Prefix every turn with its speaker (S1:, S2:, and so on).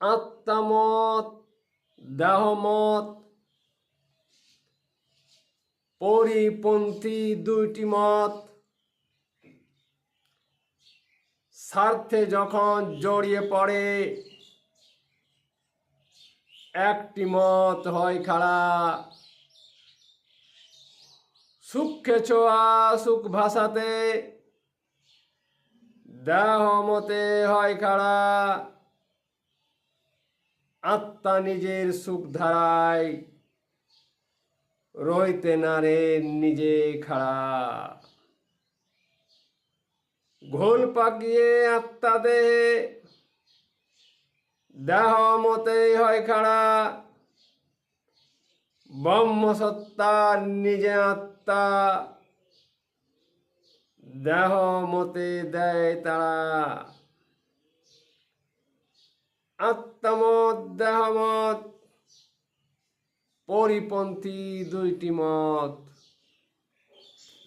S1: আত্মামত দেহমত পরিপন্থী দুইটি মত স্বার্থে যখন জড়িয়ে পড়ে একটি মত হয় খাড়া। সুখে ছোঁয়া সুখ ভাষাতে দেহ মতে হয় খাড়া। আত্মা নিজের সুখ ধারায় রইতে নারে নিজে খাড়া। ঘোল পাকিয়ে আত্মা দেহে দেহ মতেই হয় খাড়া। ব্রহ্মসত্তা নিজে আত্মা দেহ মতে দেয় তারা। আত্মমত দেহমত পরিপন্থী দুইটি মত।